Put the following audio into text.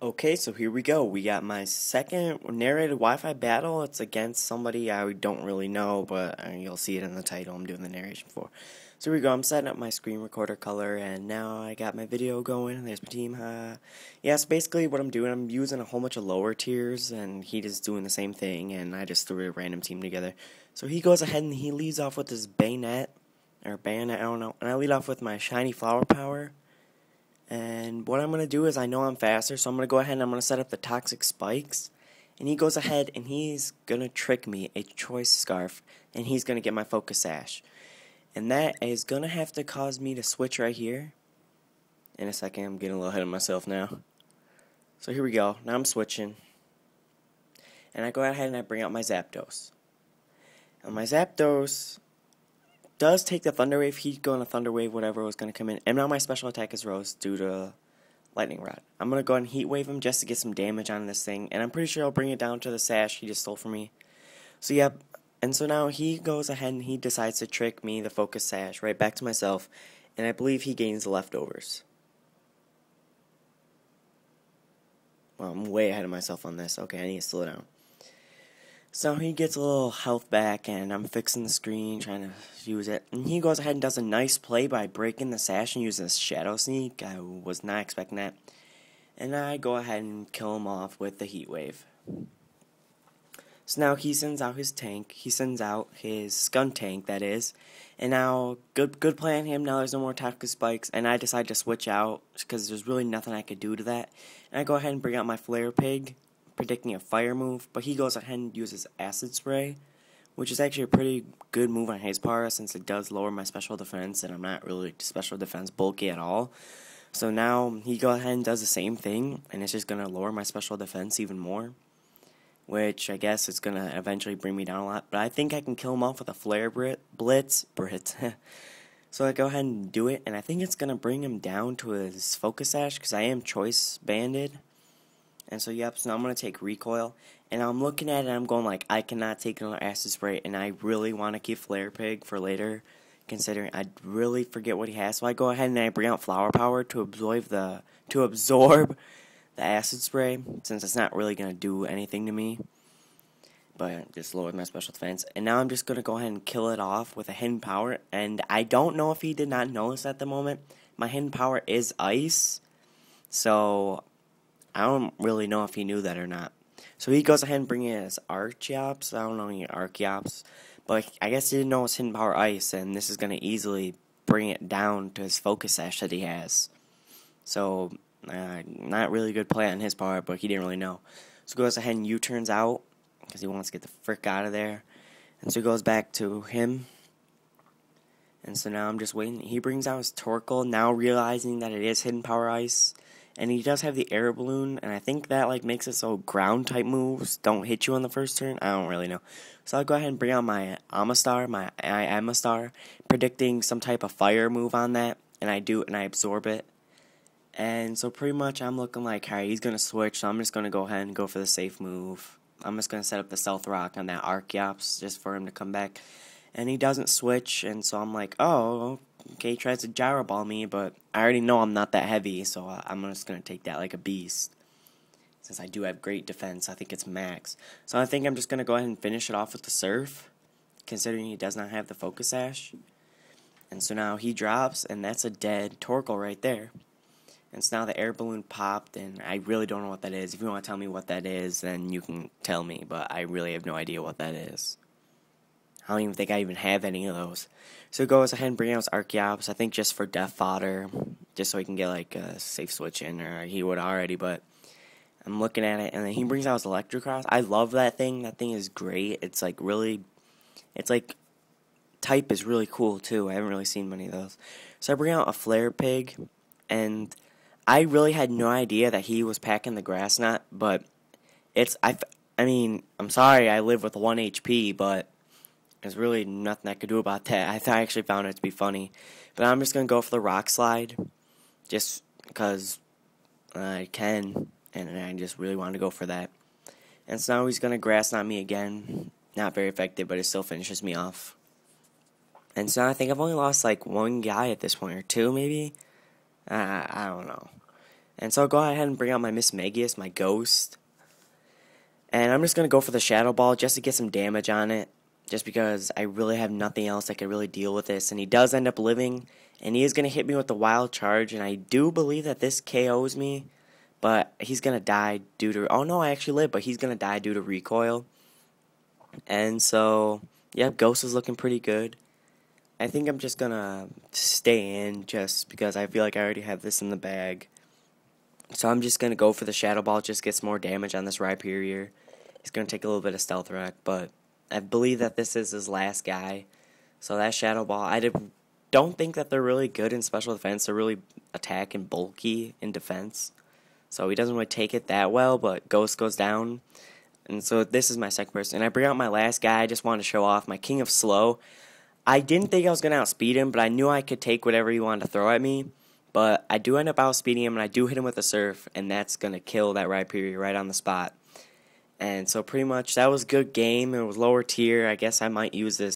Okay, so here we go. We got my second narrated Wi-Fi battle. It's against somebody I don't really know, but you'll see it in the title I'm doing the narration for. So here we go. I'm setting up my screen recorder color, and now I got my video going. There's my team. Yeah, so basically what I'm doing, I'm using a whole bunch of lower tiers, and he just doing the same thing, and I just threw a random team together. So he goes ahead and he leads off with his bayonet, I don't know, and I lead off with my shiny flower power. And what I'm going to do is I know I'm faster, so I'm going to go ahead and I'm going to set up the toxic spikes. And he goes ahead and he's going to trick me, a choice scarf, and he's going to get my focus sash. And that is going to have to cause me to switch right here. In a second, I'm getting a little ahead of myself now. So here we go. Now I'm switching. And I go ahead and I bring out my Zapdos. And my Zapdos does take the Thunder Wave. He's going to Thunder Wave, whatever was going to come in. And now my special attack is Rose due to Lightning Rod. I'm going to go ahead and Heat Wave him just to get some damage on this thing. And I'm pretty sure I'll bring it down to the sash he just stole from me. So yeah, and so now he goes ahead and he decides to trick me, the focus sash, right back to myself. And I believe he gains the leftovers. Well, I'm way ahead of myself on this. Okay, I need to slow down. So he gets a little health back, and I'm fixing the screen, trying to use it. And he goes ahead and does a nice play by breaking the sash and using a Shadow Sneak. I was not expecting that. And I go ahead and kill him off with the Heat Wave. So now he sends out his tank. He sends out his Skun tank, that is. And now, good play on him. Now there's no more toxic spikes. And I decide to switch out, because there's really nothing I could do to that. And I go ahead and bring out my Flare Pig, predicting a fire move, but he goes ahead and uses Acid Spray, which is actually a pretty good move on his part since it does lower my special defense, and I'm not really special defense bulky at all. So now he goes ahead and does the same thing, and it's just going to lower my special defense even more, which I guess is going to eventually bring me down a lot, but I think I can kill him off with a Flare Blitz. So I go ahead and do it, and I think it's going to bring him down to his Focus Sash, because I am choice banded. And so, yep, so now I'm going to take Recoil. And I'm looking at it and I'm going like, I cannot take another Acid Spray. And I really want to keep Flare Pig for later, considering I really forget what he has. So I go ahead and I bring out Flower Power to absorb the Acid Spray, since it's not really going to do anything to me. But just lowered my special defense. And now I'm just going to go ahead and kill it off with a Hidden Power. And I don't know if he did not notice at the moment. My Hidden Power is Ice. So I don't really know if he knew that or not. So he goes ahead and brings in his Archeops. I don't know any Archeops. But I guess he didn't know it's Hidden Power Ice. And this is going to easily bring it down to his Focus Sash that he has. So, not really good play on his part, but he didn't really know. So he goes ahead and U-turns out, because he wants to get the frick out of there. And so he goes back to him. And so now I'm just waiting. He brings out his Torkoal, now realizing that it is Hidden Power Ice. And he does have the Air Balloon, and I think that makes it so ground-type moves don't hit you on the first turn. I don't really know. So I'll go ahead and bring out my Amistar, predicting some type of fire move on that. And I do, and I absorb it. And so pretty much I'm looking like, alright, he's going to switch, so I'm just going to go ahead and go for the safe move. I'm just going to set up the Stealth Rock on that Archeops just for him to come back. And he doesn't switch, and so I'm like, oh, okay, he tries to Gyro Ball me, but I already know I'm not that heavy, so I'm just going to take that like a beast. Since I do have great defense, I think it's max. So I think I'm just going to go ahead and finish it off with the Surf, considering he does not have the Focus Sash. And so now he drops, and that's a dead Torkoal right there. And so now the Air Balloon popped, and I really don't know what that is. If you want to tell me what that is, then you can tell me, but I really have no idea what that is. I don't even think I even have any of those. So he goes ahead and brings out his Archeops, I think just for death fodder, just so he can get like a safe switch in, or he would already, but I'm looking at it, and then he brings out his Electrocross. I love that thing. That thing is great. It's like really, it's like, type is really cool too. I haven't really seen many of those. So I bring out a Flare Pig, and I really had no idea that he was packing the Grass Knot, but I mean, I'm sorry I live with 1 HP, but there's really nothing I could do about that. I actually found it to be funny. But I'm just going to go for the Rock Slide, just because I can, and I just really wanted to go for that. And so now he's going to Grass Knot me again. Not very effective, but it still finishes me off. And so I think I've only lost like one guy at this point, or two maybe? I don't know. And so I'll go ahead and bring out my Miss Megius, my ghost. And I'm just going to go for the Shadow Ball just to get some damage on it. Just because I really have nothing else that could really deal with this. And he does end up living. And he is going to hit me with the Wild Charge. And I do believe that this KOs me. But he's going to die due to... Oh no, I actually live. But he's going to die due to recoil. And so, yeah, Ghost is looking pretty good. I think I'm just going to stay in just because I feel like I already have this in the bag. So I'm just going to go for the Shadow Ball. Just get some more damage on this Rhyperior. He's going to take a little bit of Stealth Wreck. But I believe that this is his last guy. So that Shadow Ball, don't think that they're really good in special defense. They're really attack and bulky in defense. So he doesn't really take it that well, but Ghost goes down. And so this is my second person. And I bring out my last guy. I just wanted to show off my King of Slow. I didn't think I was going to outspeed him, but I knew I could take whatever he wanted to throw at me. But I do end up outspeeding him, and I do hit him with a Surf, and that's going to kill that Rhyperior right on the spot. And so pretty much that was a good game. It was lower tier. I guess I might use this